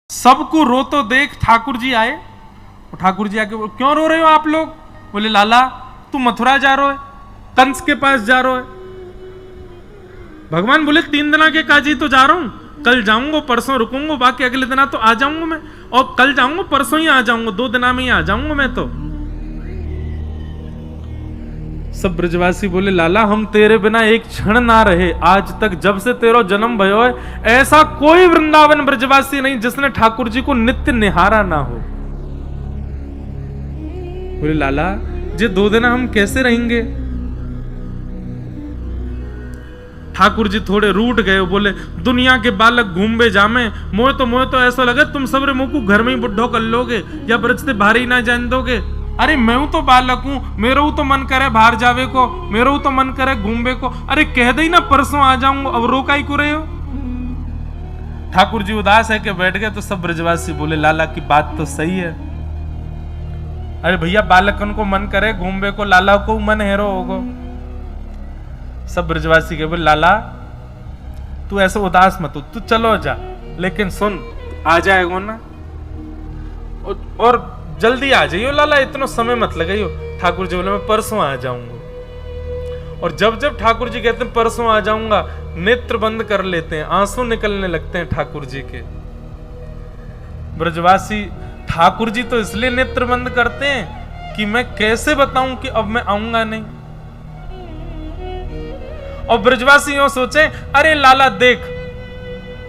सबको रो तो देख ठाकुर जी आए। ठाकुर जी आके क्यों रो रहे हो आप लोग? बोले लाला तू मथुरा जा रहा है, कंस के पास जा रहा है। भगवान बोले 3 दिन के काजी तो जा रहा हूं, कल जाऊंगा परसों रुकूंगा, बाकी अगले दिन तो आ जाऊंगा मैं, और कल जाऊंगा परसों ही आ जाऊंगा, 2 दिन में ही आ जाऊंगा मैं तो। सब ब्रजवासी बोले लाला हम तेरे बिना एक क्षण ना रहे, आज तक जब से तेरा जन्म भयो है ऐसा कोई वृंदावन ब्रजवासी नहीं जिसने ठाकुर जी को नित्य निहारा ना हो। बोले लाला जे 2 दिन हम कैसे रहेंगे? ठाकुर जी थोड़े रूठ गए, बोले दुनिया के बालक घूमे जामे, मोह तो ऐसा लगे तुम सबरे मुंह को घर में ही बुढ़ो कर लोगे या ब्रज से बाहर ही ना जान दोगे। अरे मैं तो बालक हूं, मेरा तो मन करे बाहर जावे को, मेरा तो मन करे घूमने को, अरे कह दे ना परसों आ जाऊंगा, अब रोका ही को रहे हो। ठाकुर जी उदास है कि बैठ गए। तो सब ब्रजवासी बोले लाला की बात तो सही है। अरे भैया बालकन को मन करे घूमने को, लाला को मन हेरो होगो। सब ब्रजवासी के बोले लाला तू ऐसे उदास मत हो, तू चलो जा, लेकिन सुन आ जाएगा ना और जल्दी आ जाइयो लाला, इतना समय मत लगाइयो। ठाकुर जी बोले मैं परसों आ जाऊंगा। और जब जब ठाकुर जी कहते हैं परसों आ जाऊंगा, नेत्र बंद कर लेते हैं, आंसू निकलने लगते हैं ठाकुर जी के। ब्रजवासी ठाकुर जी तो इसलिए नेत्र बंद करते हैं कि मैं कैसे बताऊं कि अब मैं आऊंगा नहीं। और ब्रजवासी यूं सोचे अरे लाला देख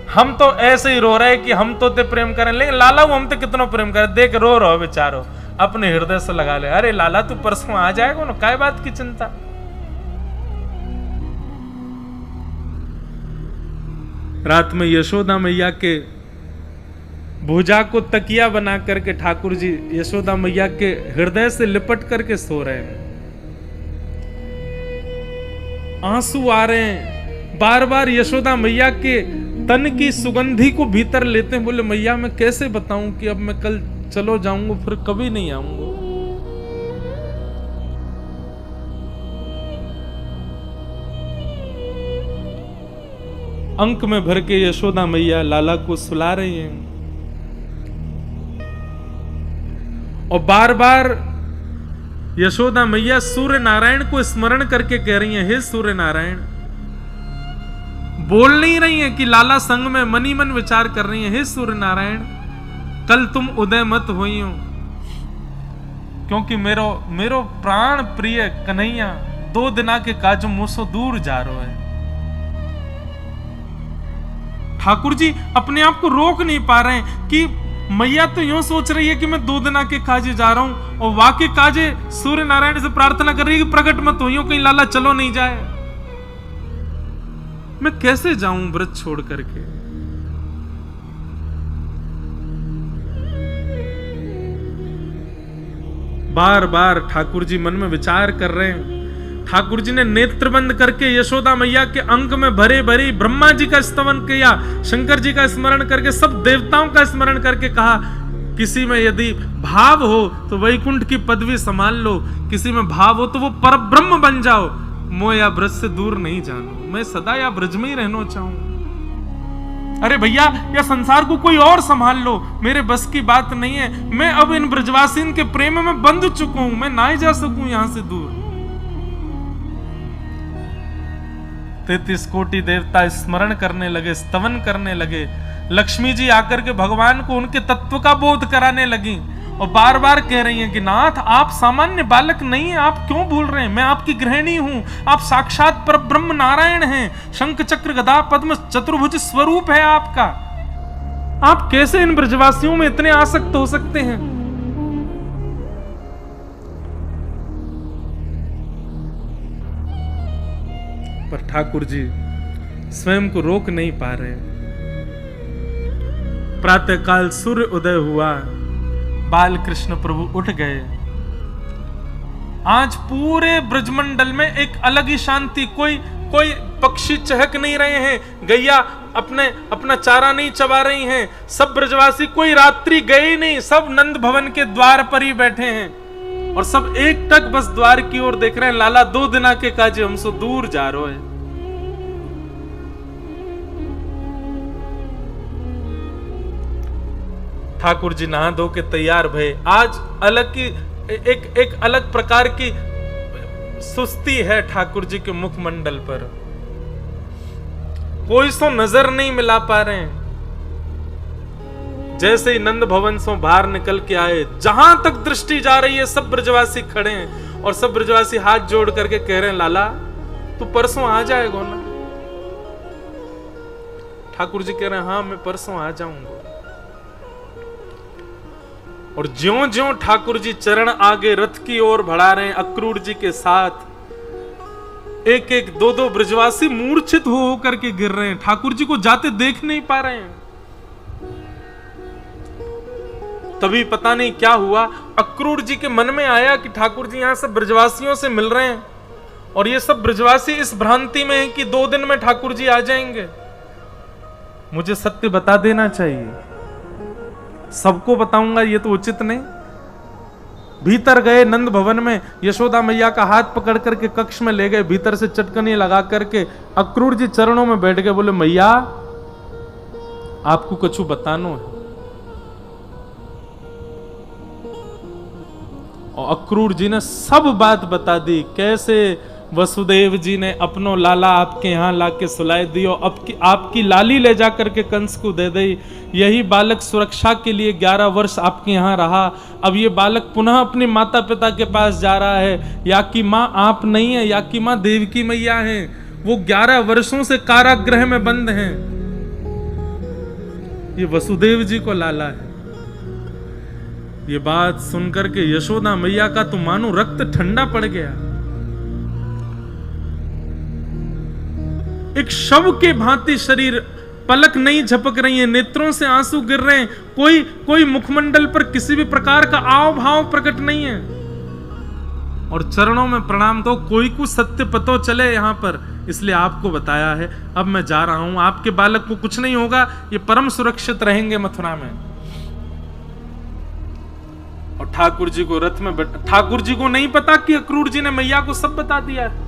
हम तो ऐसे ही रो रहे कि हम तो ते प्रेम करें, लेकिन लाला वो हम तो कितना प्रेम करे, देख रो रहो बेचारो, अपने हृदय से लगा ले। अरे लाला तू परसों आ जाएगा ना, काय बात की चिंता। रात में यशोदा मैया के भुजा को तकिया बना करके ठाकुर जी यशोदा मैया के हृदय से लिपट करके सो रहे हैं। आंसू आ रहे हैं, बार बार यशोदा मैया के तन की सुगंधी को भीतर लेते हैं। बोले मैया मैं कैसे बताऊं कि अब मैं कल चलो जाऊंगा फिर कभी नहीं आऊंगा। अंक में भर के यशोदा मैया लाला को सुला रही हैं और बार बार यशोदा मैया सूर्य नारायण को स्मरण करके कह रही हैं हे सूर्य नारायण। बोल नहीं रही है कि लाला संग में मनी मन विचार कर रही है हे सूर्य नारायण कल तुम उदय मत हुई हो, क्योंकि मेरो प्राण प्रिय कन्हैया 2 दिना के काजों मुझसे दूर जा रहा है। ठाकुर जी अपने आप को रोक नहीं पा रहे हैं कि मैया तो यूं सोच रही है कि मैं 2 दिना के काजे जा रहा हूं और वाकई काजे सूर्य नारायण से प्रार्थना कर रही है कि प्रकट मत हुई हो, कहीं लाला चलो नहीं जाए। मैं कैसे जाऊं व्रत छोड़ करके। बार बार ठाकुर जी मन में विचार कर रहे हैं। ठाकुर जी ने नेत्र बंद करके यशोदा मैया के अंक में भरे भरी ब्रह्मा जी का स्तवन किया, शंकर जी का स्मरण करके सब देवताओं का स्मरण करके कहा किसी में यदि भाव हो तो वैकुंठ की पदवी संभाल लो, किसी में भाव हो तो वो परब्रह्म बन जाओ, मोह या ब्रज से दूर नहीं जानो, मैं सदा या ब्रज में ही रहना चाहूं। अरे भैया या संसार को कोई और संभाल लो, मेरे बस की बात नहीं है, मैं अब इन ब्रजवासियों के प्रेम में बंध चुका हूं, मैं ना ही जा सकूं यहां से दूर। 33 कोटि देवता स्मरण करने लगे, स्तवन करने लगे। लक्ष्मी जी आकर के भगवान को उनके तत्व का बोध कराने लगी और बार बार कह रही हैं कि नाथ आप सामान्य बालक नहीं हैं, आप क्यों भूल रहे हैं, मैं आपकी गृहिणी हूं, आप साक्षात परब्रह्म नारायण हैं, शंख चक्र गदा पद्म चतुर्भुज स्वरूप है आपका, आप कैसे इन ब्रजवासियों में इतने आसक्त हो सकते हैं। पर ठाकुर जी स्वयं को रोक नहीं पा रहे। प्रातःकाल सूर्य उदय हुआ, बाल कृष्ण प्रभु उठ गए। आज पूरे ब्रजमंडल में एक अलग ही शांति, कोई पक्षी चहक नहीं रहे हैं, गैया अपना चारा नहीं चबा रही हैं, सब ब्रजवासी कोई रात्रि गए नहीं, सब नंद भवन के द्वार पर ही बैठे हैं और सब एक टक बस द्वार की ओर देख रहे हैं। लाला 2 दिना के काजे हमसे दूर जा रहे हैं। ठाकुर जी नहा धो के तैयार भये। आज अलग की एक अलग प्रकार की सुस्ती है ठाकुर जी के मुखमंडल पर, कोई सो नजर नहीं मिला पा रहे हैं। जैसे ही नंद भवन से बाहर निकल के आए, जहां तक दृष्टि जा रही है सब ब्रजवासी खड़े हैं और सब ब्रजवासी हाथ जोड़ करके कह रहे हैं, लाला तू परसों आ जाएगा ना? ठाकुर जी कह रहे हैं, हाँ मैं परसों आ जाऊंगा। और ज्यों ज्यों ठाकुर जी चरण आगे रथ की ओर बढ़ा रहे हैं अक्रूर जी के साथ, एक एक दो दो ब्रजवासी मूर्छित हो करके गिर रहे हैं, ठाकुर जी को जाते देख नहीं पा रहे हैं। तभी पता नहीं क्या हुआ, अक्रूर जी के मन में आया कि ठाकुर जी यहां सब ब्रजवासियों से मिल रहे हैं और ये सब ब्रजवासी इस भ्रांति में है कि 2 दिन में ठाकुर जी आ जाएंगे। मुझे सत्य बता देना चाहिए, सबको बताऊंगा ये तो उचित नहीं। भीतर गए नंद भवन में, यशोदा मैया का हाथ पकड़ करके कक्ष में ले गए, भीतर से चटकनी लगा करके अक्रूर जी चरणों में बैठ गए, बोले मैया आपको कछु बतानो है। और अक्रूर जी ने सब बात बता दी, कैसे वसुदेव जी ने अपनो लाला आपके यहां लाके सुलाए दियो, आपकी लाली ले जाकर के कंस को दे दी, यही बालक सुरक्षा के लिए 11 वर्ष आपके यहां रहा, अब ये बालक पुनः अपने माता पिता के पास जा रहा है। या की माँ आप नहीं है, या की माँ देवकी मैया है, वो 11 वर्षों से कारागृह में बंद हैं, ये वसुदेव जी को लाला है। ये बात सुनकर के यशोदा मैया का तो मानो रक्त ठंडा पड़ गया, एक शव के भांति शरीर, पलक नहीं झपक रही है, नेत्रों से आंसू गिर रहे हैं, कोई मुखमंडल पर किसी भी प्रकार का आव भाव प्रकट नहीं है। और चरणों में प्रणाम, तो कोई को सत्य पतो चले यहां पर, इसलिए आपको बताया है। अब मैं जा रहा हूं, आपके बालक को कुछ नहीं होगा, ये परम सुरक्षित रहेंगे मथुरा में। और ठाकुर जी को रथ में ठाकुर जी को नहीं पता कि अक्रूर जी ने मैया को सब बता दिया है।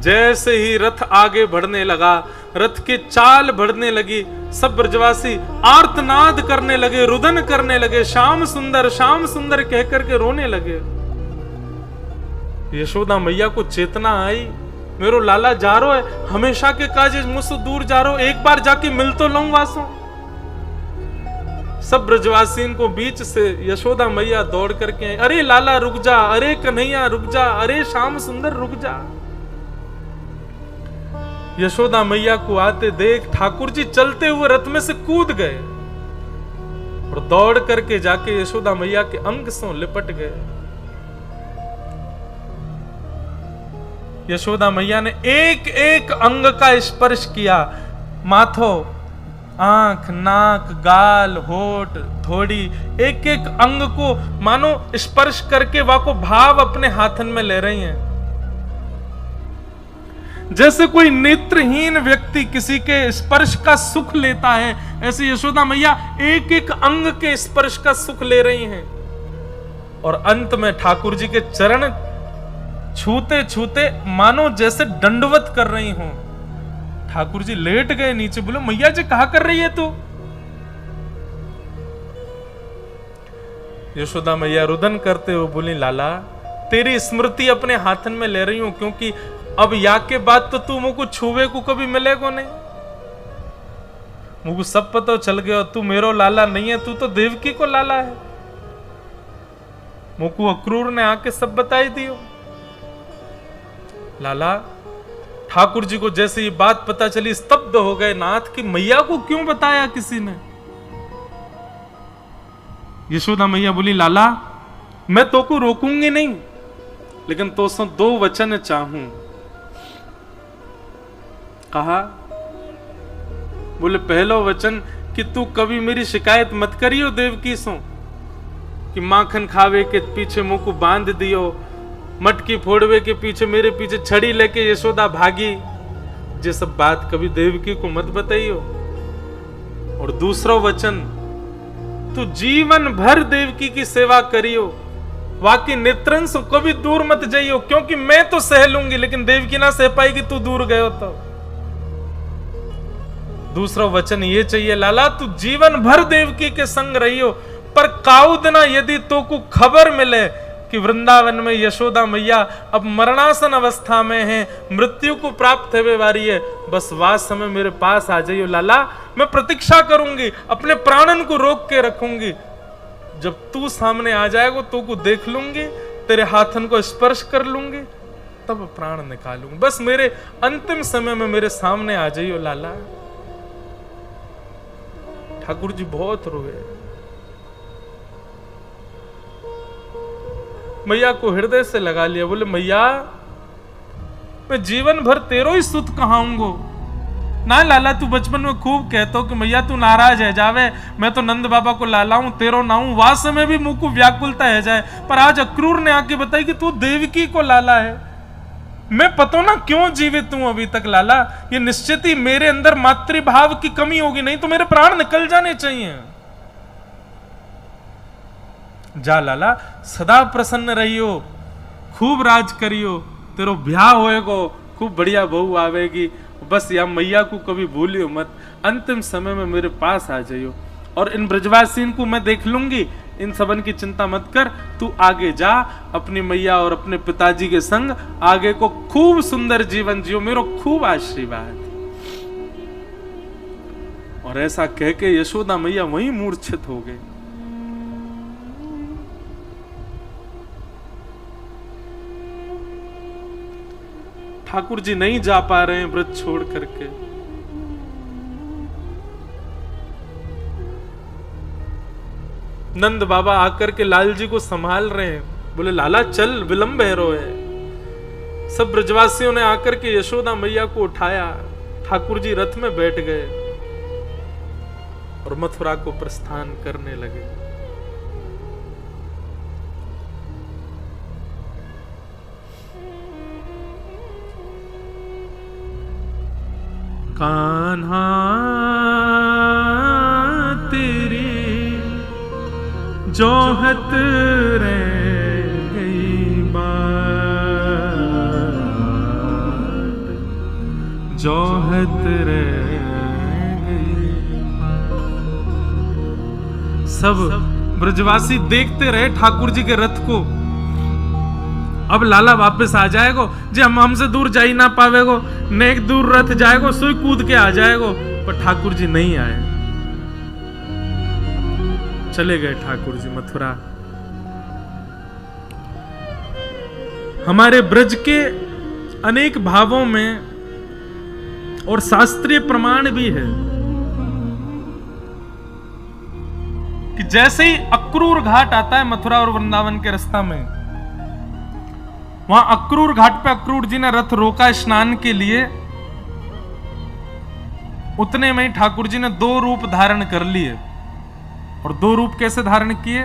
जैसे ही रथ आगे बढ़ने लगा, रथ के चाल बढ़ने लगी, सब ब्रजवासी आर्तनाद करने लगे, रुदन करने लगे, श्याम सुंदर कह करके रोने लगे। यशोदा मैया को चेतना आई, मेरो लाला जा रो है, हमेशा के काज मुझसे दूर जा रो, एक बार जाके मिल तो लूं वासों। सब ब्रजवासियों को बीच से यशोदा मैया दौड़ करके, अरे लाला रुक जा, अरे कन्हैया रुक जा, अरे श्याम सुंदर रुक जा। यशोदा मैया को आते देख ठाकुर जी चलते हुए रथ में से कूद गए और दौड़ करके जाके यशोदा मैया के अंग से लिपट गए। यशोदा मैया ने एक एक अंग का स्पर्श किया, माथो, आंख, नाक, गाल, होठ, थोड़ी, एक एक अंग को मानो स्पर्श करके वाको भाव अपने हाथन में ले रही हैं। जैसे कोई नेत्रहीन व्यक्ति किसी के स्पर्श का सुख लेता है, ऐसे यशोदा मैया एक एक अंग के स्पर्श का सुख ले रही हैं। और अंत में ठाकुर जी के चरण छूते छूते मानो जैसे दंडवत कर रही हूं। ठाकुर जी लेट गए नीचे, बोले मैया जी कहा कर रही है तू? यशोदा मैया रुदन करते हुए बोली, लाला तेरी स्मृति अपने हाथन में ले रही हूं, क्योंकि अब या के बाद तो तू मुझको छुवे को कभी मिलेगो नहीं, मुझको सब पता चल गया, तू मेरो लाला नहीं है, तू तो देवकी को लाला है। मुझको अक्रूर ने आके सब बताई दियो। लाला ठाकुर जी को जैसे ये बात पता चली स्तब्ध हो गए, नाथ की मैया को क्यों बताया किसी ने? यशोदा मैया बोली, लाला मैं तो को रोकूंगी नहीं, लेकिन तो सो 2 वचन चाहूं। कहा, बोले पहलो वचन कि तू कभी मेरी शिकायत मत करियो देवकी सो, कि माखन खावे के पीछे मुंह को बांध दियो, मटकी फोड़वे के पीछे मेरे पीछे छड़ी लेके यशोदा भागी, ये सब बात कभी देवकी को मत बताइयो। और दूसरा वचन, तू जीवन भर देवकी की सेवा करियो, वाकई नेत्रन से कभी दूर मत जाइयो, क्योंकि मैं तो सह लूंगी लेकिन देवकी ना सह पाएगी तू दूर गयो तो। दूसरा वचन ये चाहिए, लाला तू जीवन भर देवकी के संग रही हो, पर काऊ दिना यदि तो को खबर मिले कि वृंदावन में यशोदा मैया अब मरणासन अवस्था में है, मृत्यु को प्राप्त होने वाली है, बस वह समय मेरे पास आ जाइयो लाला, मैं प्रतीक्षा करूंगी, अपने प्राणन को रोक के रखूंगी। जब तू सामने आ जाएगा तो को देख लूंगी, तेरे हाथन को स्पर्श कर लूंगी, तब प्राण निकालूंगी। बस मेरे अंतिम समय में मेरे सामने आ जाइयो लाला। ठाकुर जी बहुत रोए, मैया को हृदय से लगा लिया, बोले मैया मैं जीवन भर तेरो ही सुत कहाऊंगो ना लाला। तू बचपन में खूब कहतो कि मैया तू नाराज है जावे, मैं तो नंद बाबा को लाला हूं, तेरो ना हूं, वास में भी मुंह को व्याकुलता है जाए, पर आज अक्रूर ने आके बताई कि तू देवकी को लाला है। मैं पता ना क्यों जीवित हूं अभी तक लाला, ये निश्चित ही मेरे अंदर मातृभाव की कमी होगी, नहीं तो मेरे प्राण निकल जाने चाहिए। जा लाला सदा प्रसन्न रहियो, खूब राज करियो, तेरो ब्याह होएगो, खूब बढ़िया बहू आवेगी, बस या मैया को कभी भूलियो मत, अंतिम समय में मेरे पास आ जाइयो, और इन ब्रजवासीन को मैं देख लूंगी, इन सबन की चिंता मत कर, तू आगे जा अपनी मैया और अपने पिताजी के संग आगे को खूब सुंदर जीवन जियो, मेरो खूब आशीर्वाद। और ऐसा कह के यशोदा मैया वहीं मूर्छित हो गई। ठाकुर जी नहीं जा पा रहे हैं व्रत छोड़ करके। नंद बाबा आकर के लाल जी को संभाल रहे हैं, बोले लाला चल विलंब है रो है। सब ब्रजवासियों ने आकर के यशोदा मैया को उठाया, ठाकुर जी रथ में बैठ गए और मथुरा को प्रस्थान करने लगे। कान्हा तेरी जोहत रह गई बात, जोहत रह गई बात। सब ब्रजवासी देखते रहे ठाकुर जी के रथ को। अब लाला वापस आ जाएगो, जे हम हमसे दूर जा ही ना पावेगो, नेक दूर रथ जाएगो, सोई कूद के आ जाएगो, पर ठाकुर जी नहीं आए। चले गए ठाकुर जी मथुरा। हमारे ब्रज के अनेक भावों में और शास्त्रीय प्रमाण भी है कि जैसे ही अक्रूर घाट आता है मथुरा और वृंदावन के रास्ता में, वहां अक्रूर घाट पे अक्रूर जी ने रथ रोका स्नान के लिए, उतने में ही ठाकुर जी ने 2 रूप धारण कर लिए। और 2 रूप कैसे धारण किए?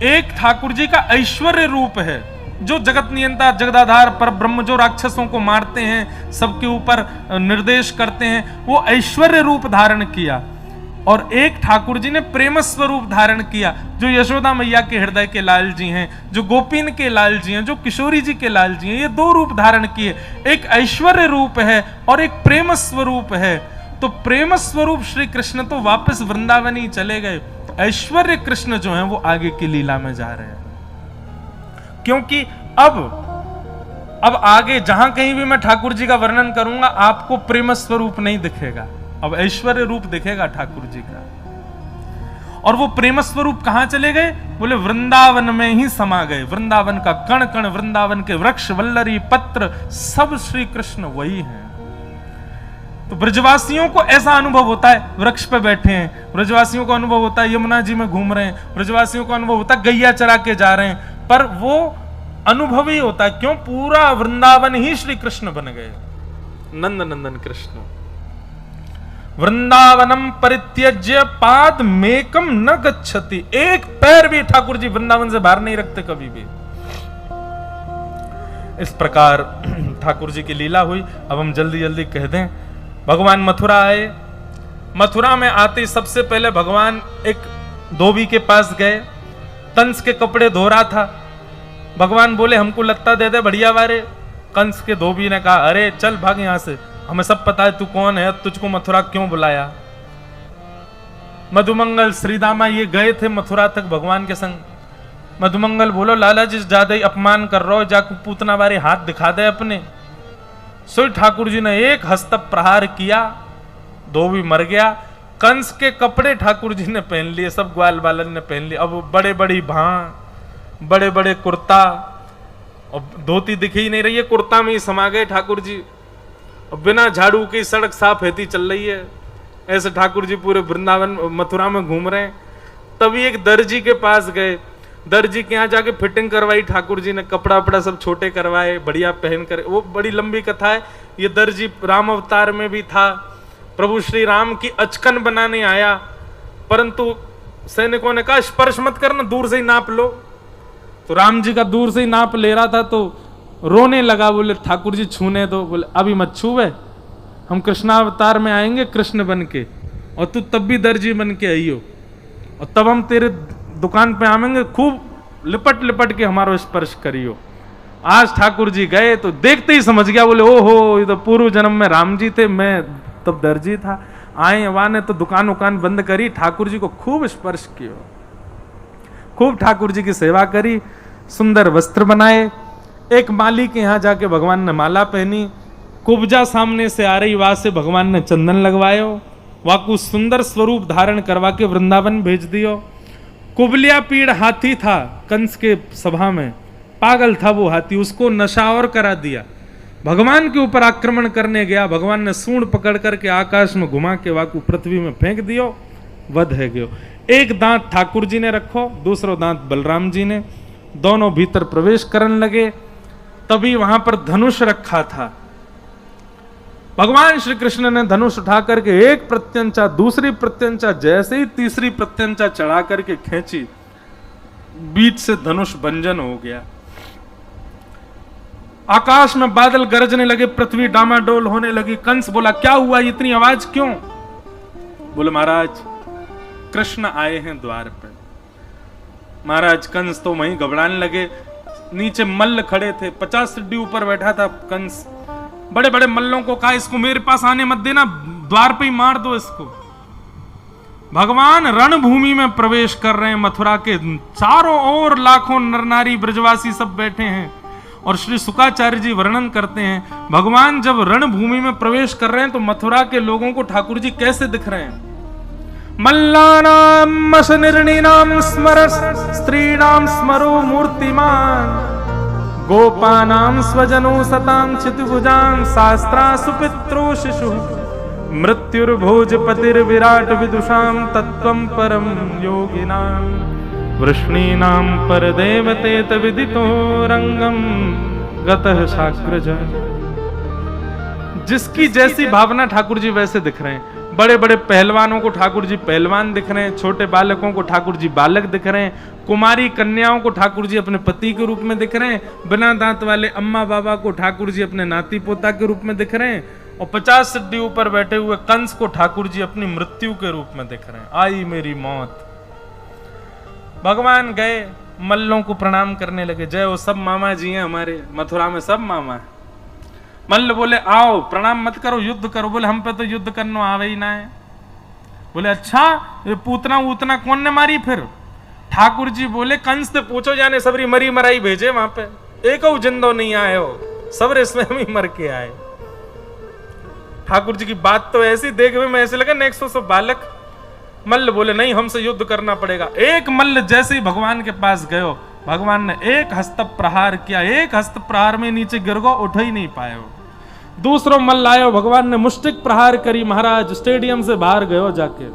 एक ठाकुर जी का ऐश्वर्य रूप है, जो जगत नियंता जगदाधार पर ब्रह्म, जो राक्षसों को मारते हैं, सबके ऊपर निर्देश करते हैं, वो ऐश्वर्य रूप धारण किया। और एक ठाकुर जी ने प्रेम स्वरूप धारण किया, जो यशोदा मैया के हृदय के लाल जी हैं, जो गोपीन के लाल जी हैं, जो किशोरी जी के लाल जी हैं। ये 2 रूप धारण किए, एक ऐश्वर्य रूप है और एक प्रेम स्वरूप है। तो प्रेम स्वरूप श्री कृष्ण तो वापस वृंदावन ही चले गए, ऐश्वर्य कृष्ण जो हैं वो आगे की लीला में जा रहे हैं। क्योंकि अब आगे जहां कहीं भी मैं ठाकुर जी का वर्णन करूंगा, आपको प्रेम स्वरूप नहीं दिखेगा, अब ऐश्वर्य रूप दिखेगा ठाकुर जी का। और वो प्रेम स्वरूप कहां चले गए? बोले वृंदावन में ही समा गए। वृंदावन का कण कण, वृंदावन के वृक्ष, वल्लरी, पत्र, सब श्री कृष्ण वही हैं। तो ब्रजवासियों को ऐसा अनुभव होता है, वृक्ष पे बैठे हैं, ब्रजवासियों को अनुभव होता है यमुना जी में घूम रहे हैं, ब्रजवासियों को अनुभव होता है गैया चरा के जा रहे हैं, पर वो अनुभव ही होता है। क्यों? पूरा वृंदावन ही श्री कृष्ण बन गए, नंद नंदन कृष्ण। वृंदावनम परित्यज्य पाद मेकम न गच्छति, एक पैर भी ठाकुर जी वृंदावन से बाहर नहीं रखते कभी भी। इस प्रकार ठाकुर जी की लीला हुई। अब हम जल्दी जल्दी कह दें, भगवान मथुरा आए। मथुरा में आते सबसे पहले भगवान एक धोबी के पास गए, कंस के कपड़े धो रहा था। भगवान बोले हमको लत्ता दे दे बढ़िया वारे। कंस के धोबी ने कहा अरे चल भाग यहां से, हमें सब पता है तू कौन है, तुझको मथुरा क्यों बुलाया। मधुमंगल श्रीदामा ये गए थे मथुरा तक भगवान के संग। मधुमंगल बोलो लाला जी ज्यादा ही अपमान कर रहे हो, जाकर पूतना बारे हाथ दिखा दे अपने। सो ठाकुर जी ने एक हस्त प्रहार किया, धोबी मर गया। कंस के कपड़े ठाकुर जी ने पहन लिए, सब ग्वाल बालन ने पहन लिए। अब बड़े बड़ी भां, बड़े बड़े कुर्ता, और धोती दिख ही नहीं रही है, कुर्ता में ही समा गए ठाकुर जी। और बिना झाड़ू की सड़क साफ हेती चल रही है, ऐसे ठाकुर जी पूरे वृंदावन मथुरा में घूम रहे हैं। तभी एक दर्जी के पास गए, दर्जी के यहाँ जाके फिटिंग करवाई ठाकुर जी ने, कपड़ा वपड़ा सब छोटे करवाए, बढ़िया पहन कर। वो बड़ी लंबी कथा है। ये दर्जी राम अवतार में भी था, प्रभु श्री राम की अचकन बनाने आया, परंतु सैनिकों ने कहा स्पर्श मत करना, दूर से ही नाप लो। तो राम जी का दूर से ही नाप ले रहा था तो रोने लगा, बोले ठाकुर जी छूने दो। बोले अभी मत छूवे, हम कृष्णावतार में आएंगे कृष्ण बन के, और तू तब भी दर्जी बन के आई हो, और तब हम तेरे दुकान पे आवेंगे, खूब लिपट लिपट के हमारा स्पर्श करियो। आज ठाकुर जी गए तो देखते ही समझ गया, बोले ओहो ये तो पूर्व जन्म में राम जी थे, मैं तब दर्जी था। आए वहां ने तो दुकान उकान बंद करी, ठाकुर जी को खूब स्पर्श किया, खूब ठाकुर जी की सेवा करी, सुंदर वस्त्र बनाए। एक माली के यहाँ जाके भगवान ने माला पहनी, कुब्जा सामने से आ रही, वहां से भगवान ने चंदन लगवायो, वाकु सुंदर स्वरूप धारण करवा के वृंदावन भेज दियो। कुबलिया पीड़ हाथी था कंस के सभा में, पागल था वो हाथी, उसको नशा और करा दिया। भगवान के ऊपर आक्रमण करने गया, भगवान ने सूंड पकड़ करके आकाश में घुमा के वाकु पृथ्वी में फेंक दियो, वध है गयो। एक दांत ठाकुर जी ने रखो, दूसरो दांत बलराम जी ने, दोनों भीतर प्रवेश करने लगे। तभी वहां पर धनुष रखा था, भगवान श्री कृष्ण ने धनुष उठा करके एक प्रत्यंचा, दूसरी प्रत्यंचा, जैसे ही तीसरी प्रत्यंचा चढ़ा करके खींची, बीच से धनुष भंजन हो गया। आकाश में बादल गरजने लगे, पृथ्वी डामाडोल होने लगी। कंस बोला क्या हुआ, इतनी आवाज क्यों? बोले महाराज कृष्ण आए हैं द्वार पर। महाराज कंस तो वहीं घबराने लगे, नीचे मल्ल खड़े थे, 50 सीढ़ी ऊपर बैठा था कंस। बड़े बड़े मल्लों को कहा इसको मेरे पास आने मत देना, द्वार पे ही मार दो इसको। भगवान रणभूमि में प्रवेश कर रहे हैं, मथुरा के चारों ओर लाखों नरनारी ब्रजवासी सब बैठे हैं। और श्री शुकाचार्य जी वर्णन करते हैं, भगवान जब रणभूमि में प्रवेश कर रहे हैं तो मथुरा के लोगों को ठाकुर जी कैसे दिख रहे हैं। मल्लानाम मशनिर्णीनाम स्मरस स्त्रीणाम स्मरो मूर्तिमान, गोपानाम स्वजनो सताम चितभुजां शास्त्रा सुपित्रो शिशु, मृत्युर्भोजपतिर्विराट विदुषाम तत्त्वं परम योगिनाम, वृष्णीनाम परदेवतेत विदितो रंगम गतः शाक्रजन। जिसकी जैसी भावना ठाकुर जी वैसे दिख रहे हैं। बड़े बड़े पहलवानों को ठाकुर जी पहलवान दिख रहे हैं, छोटे बालकों को ठाकुर जी बालक दिख रहे हैं, कुमारी कन्याओं को ठाकुर जी अपने पति के रूप में दिख रहे हैं, बिना दांत वाले अम्मा बाबा को ठाकुर जी अपने नाती पोता के रूप में दिख रहे हैं, और 50 सीढ़ी ऊपर बैठे हुए कंस को ठाकुर जी अपनी मृत्यु के रूप में दिख रहे हैं। आई मेरी मौत। भगवान गए, मल्लों को प्रणाम करने लगे, जय वो सब मामा जी हैं हमारे, मथुरा में सब मामा है। मल्ल बोले आओ प्रणाम मत करो, युद्ध करो। बोले हम पे तो युद्ध करना आवे ही ना है। बोले अच्छा ये पूतना ऊतना कौन ने मारी फिर? ठाकुर जी बोले कंस से पूछो, जाने सबरी मरी मराई भेजे वहां पे, एक जिंदो नहीं आए हो, सबरे स्वयं ही मर के आए। ठाकुर जी की बात तो ऐसी देखने में ऐसे लगा नेक्सो सो बालक। मल्ल बोले नहीं हमसे युद्ध करना पड़ेगा। एक मल्ल जैसे ही भगवान के पास गयो, भगवान ने एक हस्त प्रहार किया, एक हस्त प्रहार में नीचे गिर गो, उठ ही नहीं पाए। दूसरो मल्ल आयो, भगवान ने मुष्टिक प्रहार करी, महाराज स्टेडियम से बाहर गयो जाके।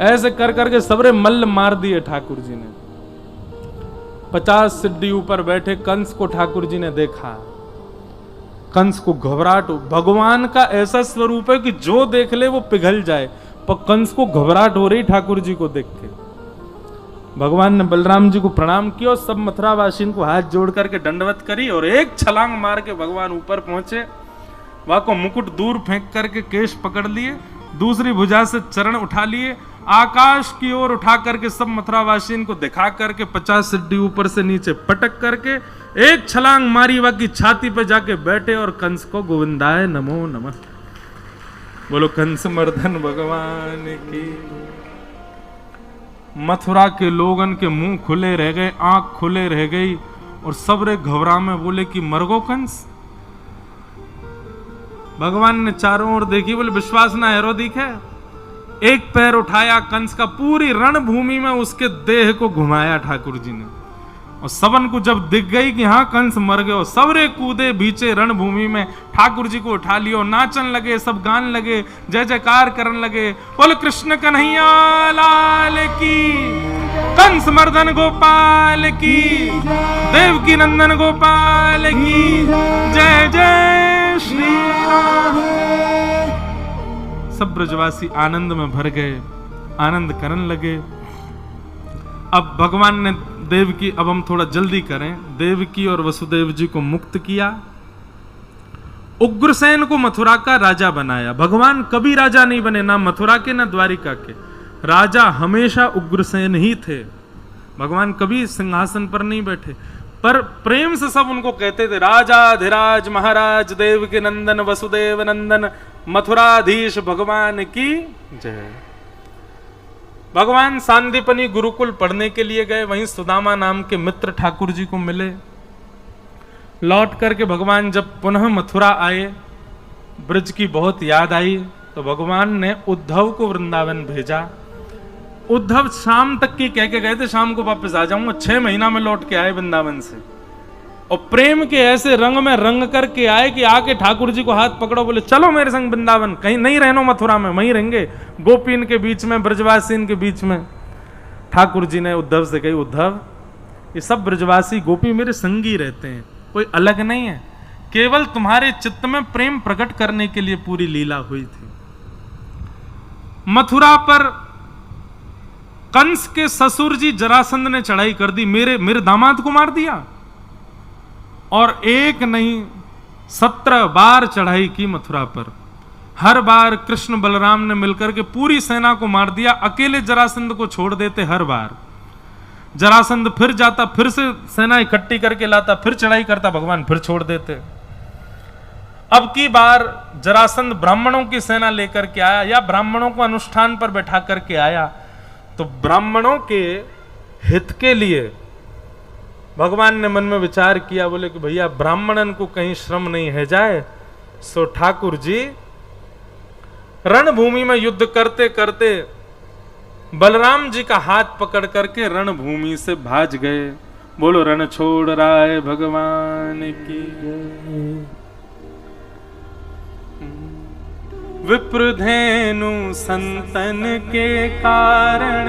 ऐसे कर करके सबरे मल्ल मार दिए ठाकुर जी ने। 50 सीढ़ी ऊपर बैठे कंस को ठाकुर जी ने देखा। कंस को घबराहट, भगवान का ऐसा स्वरूप है कि जो देख ले वो पिघल जाए, पर कंस को घबराहट हो रही ठाकुर जी को देख के। भगवान ने बलराम जी को प्रणाम किया, सब मथुरावासियों को हाथ जोड़ करके दंडवत करी, और एक छलांग मार के भगवान ऊपर पहुंचे। वहां को मुकुट दूर फेंक करके केश पकड़ लिए, दूसरी भुजा से चरण उठा लिए, आकाश की ओर उठा करके सब मथुरावासियों को दिखा करके 50 सीढ़ी ऊपर से नीचे पटक करके एक छलांग मारी, वहां की छाती पे जाके बैठे और कंस को गोविंदाय नमो नमः। बोलो कंस मर्दन भगवान की। मथुरा के लोगन के मुंह खुले रह गए, आंख खुले रह गई, और सब रे घबरा में बोले कि मरगो कंस। भगवान ने चारों ओर देखी, बोले विश्वास ना हैरो दिखे। एक पैर उठाया कंस का, पूरी रणभूमि में उसके देह को घुमाया ठाकुर जी ने, और सबन को जब दिख गई कि हाँ कंस मर गए, सबरे कूदे बीचे रणभूमि में, ठाकुर जी को उठा लियो, नाचन लगे, सब गान लगे, जय जयकार करन लगे, बोले कृष्ण कन्हैया लाल की, कंस मर्दन गोपाल की, देवकी नंदन गोपाल की, जय जय श्री राम। सब ब्रजवासी आनंद में भर गए, आनंद करन लगे। अब भगवान ने देवकी, अब हम थोड़ा जल्दी करें, देवकी और वसुदेव जी को मुक्त किया, उग्रसेन को मथुरा का राजा बनाया। भगवान कभी राजा नहीं बने, ना मथुरा के ना द्वारिका के, राजा हमेशा उग्रसेन ही थे। भगवान कभी सिंहासन पर नहीं बैठे, पर प्रेम से सब उनको कहते थे राजा धीराज महाराज देवकी नंदन वसुदेव नंदन मथुराधीश भगवान की जय। भगवान सांदीपनी गुरुकुल पढ़ने के लिए गए, वहीं सुदामा नाम के मित्र ठाकुर जी को मिले। लौट करके भगवान जब पुनः मथुरा आए, ब्रज की बहुत याद आई, तो भगवान ने उद्धव को वृंदावन भेजा। उद्धव शाम तक की कह के गए थे शाम को वापस आ जाऊंगा, 6 महीना में लौट के आए वृंदावन से, और प्रेम के ऐसे रंग में रंग करके आए कि आके ठाकुर जी को हाथ पकड़ो, बोले चलो मेरे संग वृंदावन, कहीं नहीं रहना मथुरा में, वहीं रहेंगे गोपीन के बीच में, ब्रजवासीन के बीच में। ठाकुर जी ने उद्धव से कही, उद्धव ये सब ब्रजवासी गोपी मेरे संगी रहते हैं, कोई अलग नहीं है, केवल तुम्हारे चित्त में प्रेम प्रकट करने के लिए पूरी लीला हुई थी। मथुरा पर कंस के ससुर जी जरासंध ने चढ़ाई कर दी, मेरे दामाद को मार दिया, और एक नहीं 17 बार चढ़ाई की मथुरा पर। हर बार कृष्ण बलराम ने मिलकर के पूरी सेना को मार दिया, अकेले जरासंध को छोड़ देते। हर बार जरासंध फिर जाता, फिर से सेना इकट्ठी करके लाता, फिर चढ़ाई करता, भगवान फिर छोड़ देते। अब की बार जरासंध ब्राह्मणों की सेना लेकर के आया, या ब्राह्मणों को अनुष्ठान पर बैठा करके आया, तो ब्राह्मणों के हित के लिए भगवान ने मन में विचार किया, बोले कि भैया ब्राह्मणन को कहीं श्रम नहीं है जाए, सो ठाकुर जी रणभूमि में युद्ध करते करते बलराम जी का हाथ पकड़ करके रणभूमि से भाज गए। बोलो रण छोड़ राय भगवान की। विप्रधेनु संतन के कारण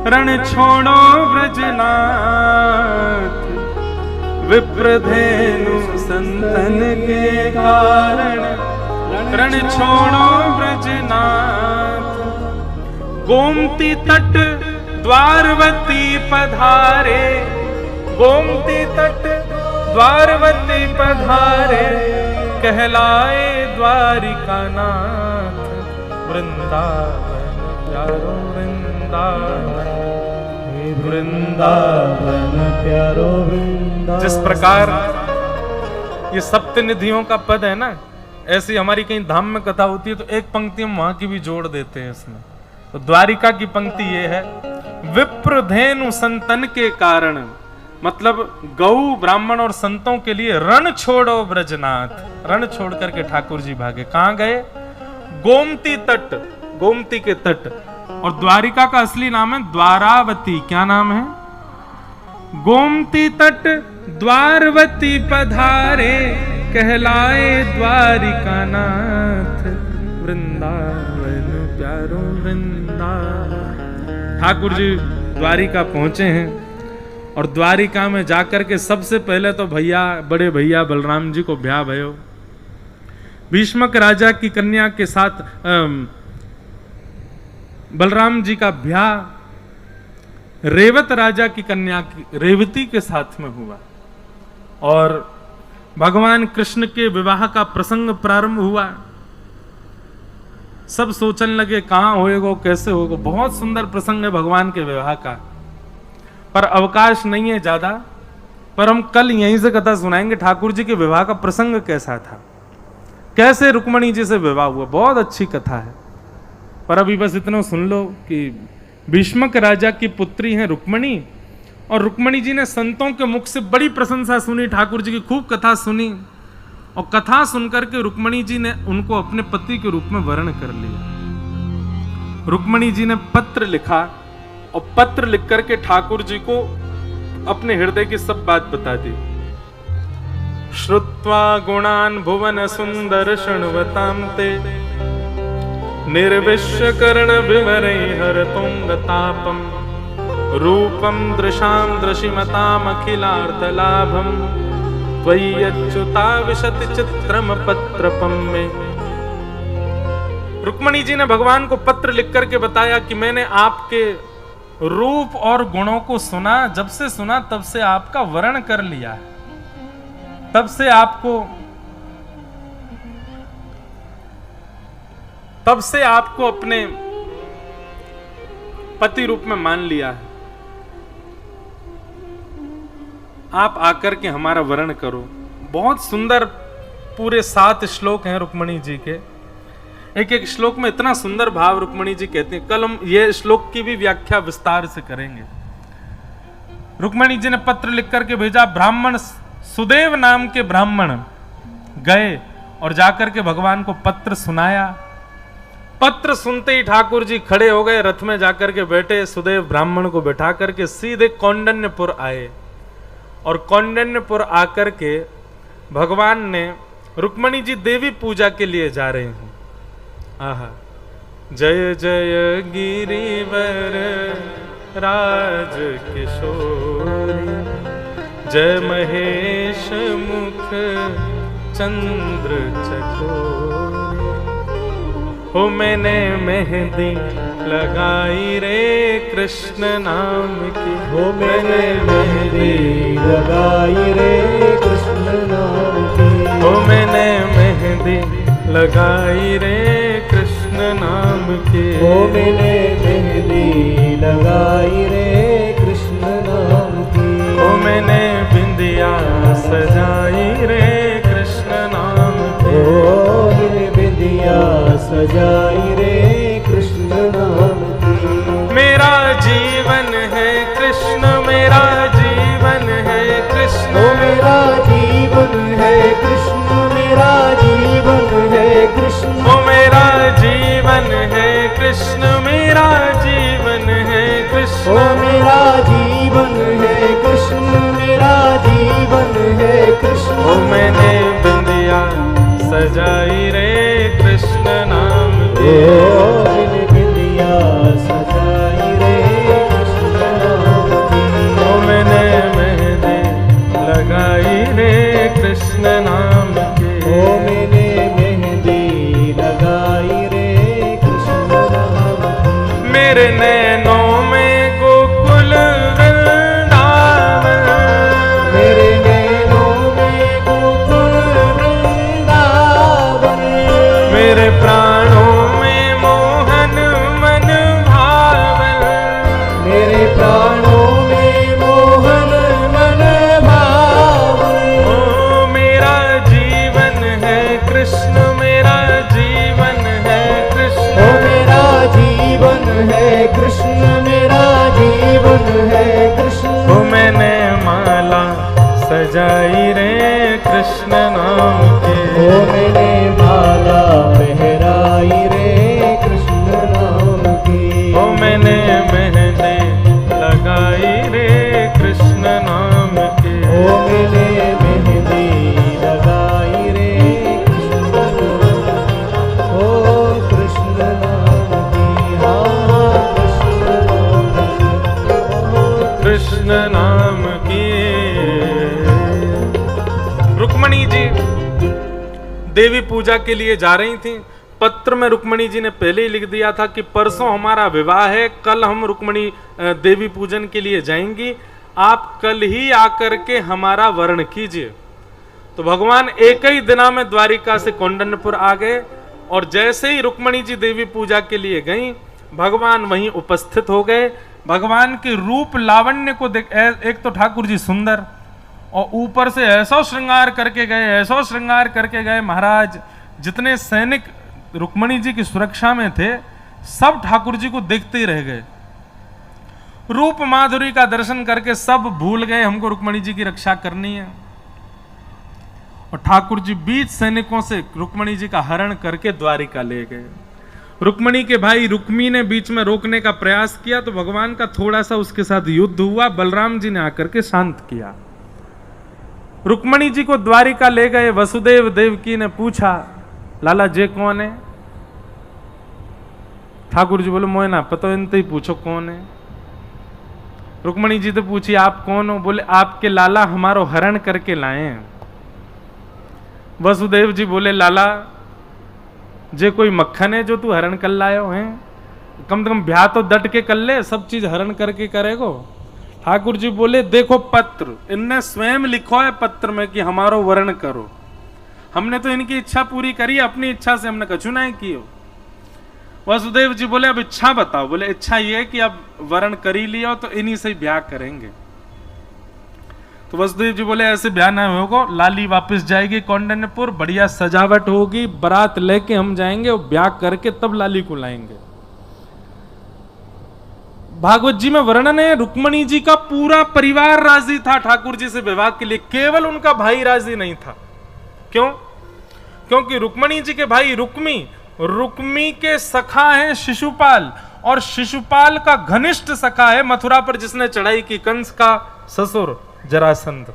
रण छोड़ो ब्रजनाथ, विप्रधेनु संतन के कारण रण छोड़ो ब्रजनाथ। गोमती तट द्वारवती पधारे, गोमती तट द्वारवती पधारे, कहलाए द्वारिका नाथ। वृंदावन प्यारो वृंदावन, वृंदावन प्यारो वृंदावन। जिस प्रकार ये सप्तनिधियों का पद है ना, ऐसी हमारी कहीं धाम में कथा होती है तो एक पंक्ति हम वहां की भी जोड़ देते हैं इसमें। तो द्वारिका की पंक्ति ये है, विप्रधेनु संतन के कारण, मतलब गौ ब्राह्मण और संतों के लिए रण छोड़ो ब्रजनाथ। रण छोड़ करके ठाकुर जी भागे। कहां गए? गोमती तट, गोमती के तट। और द्वारिका का असली नाम है द्वारावती। क्या नाम है? गोमती तट द्वारवती पधारे, कहलाए द्वारिका नाथ। वृंदावन प्यारो वृंदावन। ठाकुर जी द्वारिका पहुंचे हैं और द्वारिका में जाकर के सबसे पहले तो भैया, बड़े भैया बलराम जी को ब्याह भयो। भीष्मक राजा की कन्या के साथ बलराम जी का ब्याह रेवत राजा की कन्या की रेवती के साथ में हुआ और भगवान कृष्ण के विवाह का प्रसंग प्रारंभ हुआ। सब सोचने लगे कहां होएगा, कैसे होगा। बहुत सुंदर प्रसंग है भगवान के विवाह का, पर अवकाश नहीं है ज्यादा। पर हम कल यहीं से कथा सुनाएंगे ठाकुर जी के विवाह का प्रसंग कैसा था, कैसे रुक्मणी जी से विवाह हुआ, बहुत अच्छी कथा है। पर अभी बस इतना सुन लो कि भीष्मक राजा की पुत्री हैं रुक्मणी, और रुक्मणी जी ने संतों के मुख से बड़ी प्रशंसा सुनी, ठाकुर जी की खूब कथा सुनी, और कथा सुनकर के रुक्मणी जी ने उनको अपने पति के रूप में वर्ण कर लिया। रुक्मणी जी ने पत्र लिखा, और पत्र लिख करके ठाकुर जी को अपने हृदय की सब बात बता दी। श्रुत्वा गुणान भुवन सुंदर शृण्वतां ते निर्विश्य कर्ण विवरैर्हर तुंगतापम रूपम दृशां दृशिमताम अखिलार्थलाभम त्वय्यच्युता विशति चित्रम पत्रपम में। रुक्मणी जी ने भगवान को पत्र लिख करके बताया कि मैंने आपके रूप और गुणों को सुना, जब से सुना तब से आपका वर्ण कर लिया है, तब से आपको अपने पति रूप में मान लिया है। आप आकर के हमारा वर्ण करो। बहुत सुंदर पूरे 7 श्लोक हैं रुक्मणी जी के। एक एक श्लोक में इतना सुंदर भाव रुक्मणी जी कहते हैं। कल हम ये श्लोक की भी व्याख्या विस्तार से करेंगे। रुक्मणी जी ने पत्र लिख करके भेजा। ब्राह्मण सुदेव नाम के ब्राह्मण गए और जाकर के भगवान को पत्र सुनाया। पत्र सुनते ही ठाकुर जी खड़े हो गए, रथ में जाकर के बैठे, सुदेव ब्राह्मण को बैठा करके सीधे कौंडिन्यपुर आए। और कौंडिन्यपुर आकर के भगवान ने, रुक्मणी जी देवी पूजा के लिए जा रहे हैं। आहा, जय जय गिरिवर राज किशोरी, जय महेश मुख चंद्र चकोरी। हो मैंने मेहंदी लगाई रे कृष्ण नाम की, हो मैंने मेहंदी लगाई रे कृष्ण नाम की, हो मैंने मेहंदी लगाई रे कृष्ण नाम की, हो मैंने मेहंदी लगाई रे कृष्ण नाम की, हो मैंने बिंदिया सजाई रे कृष्ण नाम की, हो मैंने बिंदिया सजाई रे कृष्ण नाम की। मेरा जीवन है कृष्ण, मेरा जीवन है कृष्ण, ओ मेरा जीवन है कृष्ण, मेरा जीवन है कृष्ण, ओ मेरा जीवन है कृष्ण, मेरा जीवन है कृष्ण, ओ मेरा जीवन है कृष्ण, मेरा जीवन है कृष्ण। ओ मैंने बिंदिया सजाई रे कृष्ण नाम की, ओ मैंने बिंदिया सजाई रे कृष्ण नाम की, ओ मैंने मेहंदी लगाई रे कृष्ण नाम की, ओ मैंने मेहंदी लगाई रे कृष्ण नाम की। मेरे नैनों में गोकुल वृंदावन, मेरे नैनों में गोकुल वृंदावन, मेरे प्राणों में मोहन मन भावन, मेरे प्राणों में मोहन मन भावन। ओ मेरा जीवन है कृष्ण, मेरा जीवन है कृष्ण, ओ मेरा जीवन है कृष्ण, मेरा जीवन है कृष्ण। ओ मैंने माला सजाई रे कृष्ण नाम की, ओ मैंने माला पहराई रे कृष्ण नाम की, ओ मैंने मेहंदी लगाई रे कृष्ण नाम की, ओ मैंने मेहंदी लगाई रे कृष्ण नाम की, ओ कृष्ण नाम की, हाँ कृष्ण नाम की, कृष्ण नाम की। रुक्मणी जी देवी पूजा के लिए जा रही थी। पत्र में रुक्मणी जी ने पहले ही लिख दिया था कि परसों हमारा विवाह है, कल हम रुक्मणी देवी पूजन के लिए जाएंगी, आप कल ही आकर के हमारा वर्ण कीजिए। तो भगवान एक ही दिना में द्वारिका से कौंडिन्यपुर आ गए, और जैसे ही रुक्मणी जी देवी पूजा के लिए गईं, भगवान वहीं उपस्थित हो गए। भगवान के रूप लावण्य को देख, एक तो ठाकुर जी सुंदर, और ऊपर से ऐसा श्रृंगार करके गए, ऐसा श्रृंगार करके गए महाराज जितने सैनिक रुक्मणी जी की सुरक्षा में थे सब ठाकुर जी को देखते ही रह गए। रूप माधुरी का दर्शन करके सब भूल गए हमको रुक्मणी जी की रक्षा करनी है। और ठाकुर जी बीच सैनिकों से रुक्मणी जी का हरण करके द्वारिका ले गए। रुक्मणी के भाई रुक्मी ने बीच में रोकने का प्रयास किया तो भगवान का थोड़ा सा उसके साथ युद्ध हुआ। बलराम जी ने आकर के शांत किया। रुक्मणी जी को द्वारिका ले गए। वसुदेव देवकी ने पूछा, लाला जे कौन है? ठाकुर जी बोले, मोए ना पता, इनते ही पूछो कौन है। रुक्मणी जी तो पूछी, आप कौन हो? बोले, आपके लाला हमारो हरण करके लाए हैं। वसुदेव जी बोले, लाला जे कोई मक्खन है जो तू हरण कर लायो है? कम से कम ब्याह तो डट के कर ले, सब चीज हरण करके करेगो। ठाकुर जी बोले, देखो पत्र इनने स्वयं लिखो है पत्र में कि हमारो वर्ण करो। हमने तो इनकी इच्छा पूरी करी, अपनी इच्छा से हमने कछु नहीं कियो। वसुदेव जी बोले, अब इच्छा बताओ। बोले, इच्छा ये कि अब वर्ण कर ही लियो तो इन्हीं से ब्याह करेंगे। तो वसुदेव जी बोले, ऐसे ब्याह ना होगा, लाली वापस जाएगी कौंडिन्यपुर, बढ़िया सजावट होगी, बारात लेके हम जाएंगे और ब्याह करके तब लाली को लाएंगे। भागवत जी में वर्णन है, रुक्मणी जी का पूरा परिवार राजी था ठाकुर जी से विवाह के लिए, केवल उनका भाई राजी नहीं था। क्यों? क्योंकि रुक्मणी जी के भाई रुक्मी के सखा है शिशुपाल, और शिशुपाल का घनिष्ठ सखा है मथुरा पर जिसने चढ़ाई की, कंस का ससुर जरासंध।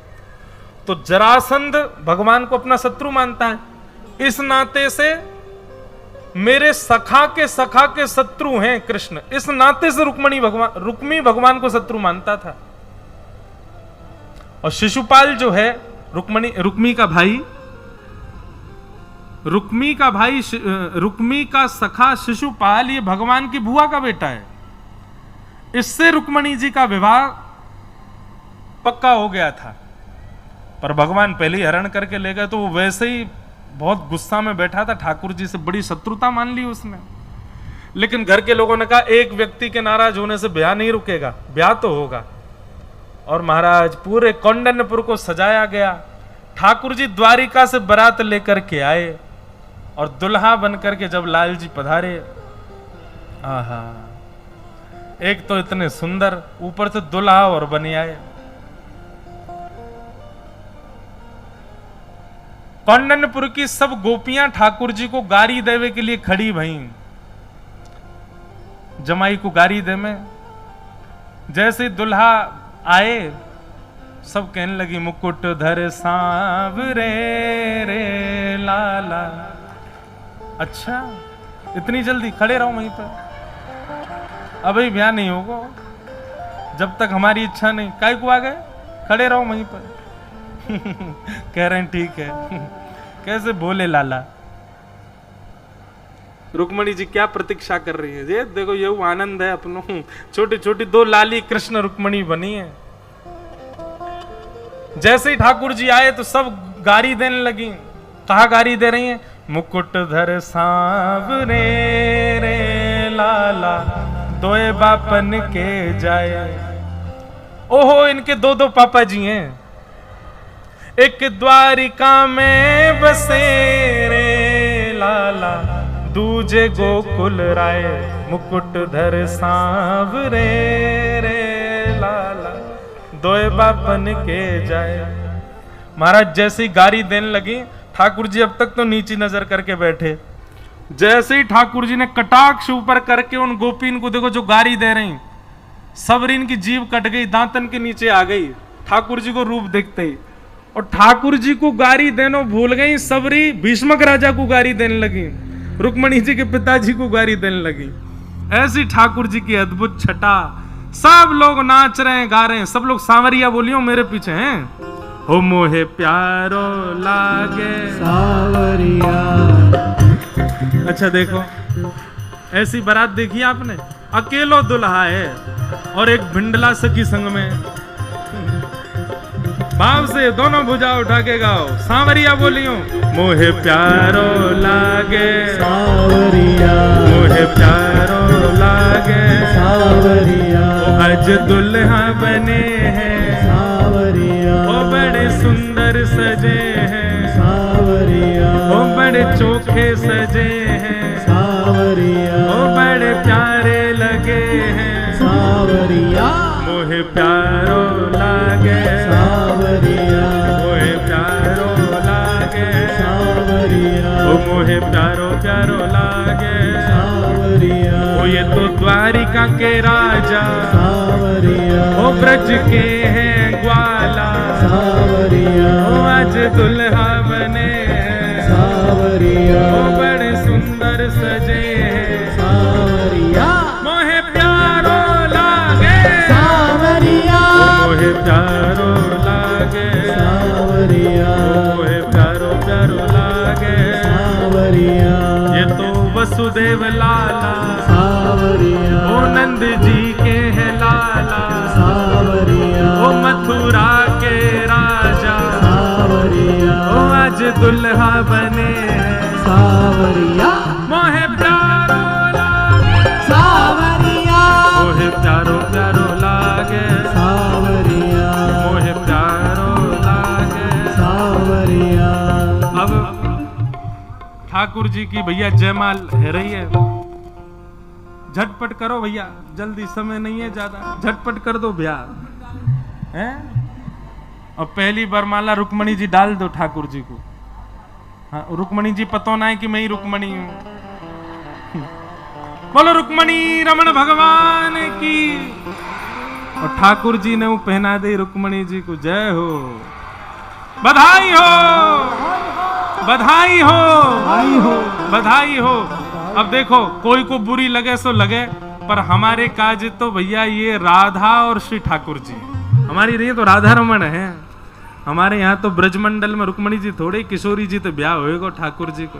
तो जरासंध भगवान को अपना शत्रु मानता है। इस नाते से मेरे सखा के शत्रु हैं कृष्ण, इस नाते से रुक्मी भगवान को शत्रु मानता था। और शिशुपाल जो है रुक्मी का सखा शिशुपाल, ये भगवान की बुआ का बेटा है। इससे रुक्मणी जी का विवाह पक्का हो गया था। पर भगवान पहले ही हरण करके ले गए तो वो वैसे ही बहुत गुस्सा में बैठा था। ठाकुर जी से बड़ी शत्रुता मान ली उसने। लेकिन घर के लोगों ने कहा, एक व्यक्ति के नाराज होने से ब्याह नहीं रुकेगा, ब्याह तो होगा। और महाराज पूरे कौंडिन्यपुर को सजाया गया। ठाकुर जी द्वारिका से बारात लेकर के आए और दुल्हा बनकर के जब लाल जी पधारे, आहा, एक तो इतने सुंदर, ऊपर से दुल्हा और बनी आए। कौंडिन्यपुर की सब गोपियां ठाकुर जी को गारी देवे के लिए खड़ी भई। जमाई को गारी दे में जैसे दुल्हा आए, सब कहने लगी, मुकुट धर सांवरे रे लाला। अच्छा, इतनी जल्दी? खड़े रहो वहीं पर, अभी ब्याह नहीं होगा जब तक हमारी इच्छा नहीं। काय को आ गए? खड़े रहो वहीं पर। कह रहे हैं ठीक है। कैसे बोले लाला। रुक्मणी जी क्या प्रतीक्षा कर रही है? ये देखो, ये आनंद है अपनों। छोटी छोटी दो लाली कृष्ण रुक्मणी बनी है। जैसे ही ठाकुर जी आए तो सब गारी देने लगी। कहा गारी दे रही हैं? मुकुट धर सांवरे रे लाला, दोए बापन के जाए। ओहो, इनके दो दो पापा जी हैं। एक द्वारिका में बसे रे लाला, दूजे गोकुल राय, मुकुट धर सांवरे रे लाला, दोए बापन के जाए। महाराज जैसे ही गारी देने लगी, ठाकुर जी अब तक तो नीची नजर करके बैठे। जैसे ही ठाकुर जी ने कटाक्ष ऊपर करके उन गोपीन को देखो जो गारी दे रही, सबरी इनकी जीभ कट गई, दांतन के नीचे आ गई ठाकुर जी को रूप देखते ही। और ठाकुर जी को गारी देनो भूल गई सबरी, भीष्मक राजा को गारी देने लगी, रुक्मणी जी के पिताजी को गारी देने lगी। ऐसी ठाकुर जी की अद्भुत छटा। सब लोग नाच रहे हैं, गा रहे हैं, सब लोग सांवरिया बोलियो मेरे पीछे हैं। हो मोहे प्यारो लागे सांवरिया। अच्छा देखो, ऐसी बारात देखी आपने? अकेलो दुल्हा है और एक भिंडला सखी संग में। भाव से दोनों भुजा उठा के गाओ, सांवरिया बोलियो। मोहे प्यारो लागे सांवरिया, मोहे प्यारो लागे सांवरिया, आज दुल्हा बने हैं सांवरिया, ओ बड़े सुंदर सजे हैं सांवरिया, ओ बड़े चोखे सजे हैं, सावरिया ओ बड़े प्यारे लगे हैं, सावरिया मोहे प्यारो लागे, सावरिया मोहे प्यारो लागे, सावरिया ओ मोहे प्यारो प्यारो लागे, सावरिया ओ ये तो द्वारिका के राजा, सावरिया ओ ब्रज के हैं ग्वाला, सावरिया ओ आज दुल्हा बने हैं, सावरिया ओ बड़े सुंदर सजे हैं, सावरिया मोहे प्यारो लागे, सावरिया मोहे प्यारो लागे, सावरिया मोहे प्यारो प्यारो लागे, सावरिया ये तो वसुदेव लाला, सावरिया ओ नंद जी के है लाला, सावरिया ओ मथुरा के राजा, सावरिया ओ आज दुल्हा बने हैं, सावरिया मोहे प्यारो लागे, सावरिया मोहे प्यारो प्यारो लागे, सावरिया मोहे प्यारो लागे। सावरिया अब ठाकुर जी की भैया जयमाल है रही है, झटपट करो भैया, जल्दी समय नहीं है ज्यादा, झटपट कर दो ब्याह हैं। और पहली बरमाला रुक्मणी जी डाल दो ठाकुर जी को। हाँ, रुक्मणी जी पतो ना है कि मैं ही रुक्मणी हूं। बोलो रुक्मणी रमण भगवान की। और ठाकुर जी ने वो पहना दे रुक्मणी जी को। जय हो, बधाई हो, बधाई हो, आई हो बधाई हो। अब देखो कोई को बुरी लगे सो लगे, पर हमारे काज तो भैया ये राधा और श्री ठाकुर जी, हमारी रही तो राधा रमण है। हमारे यहाँ तो ब्रजमंडल में रुक्मणी जी थोड़े, किशोरी जी तो ब्याह होएगा ठाकुर जी को।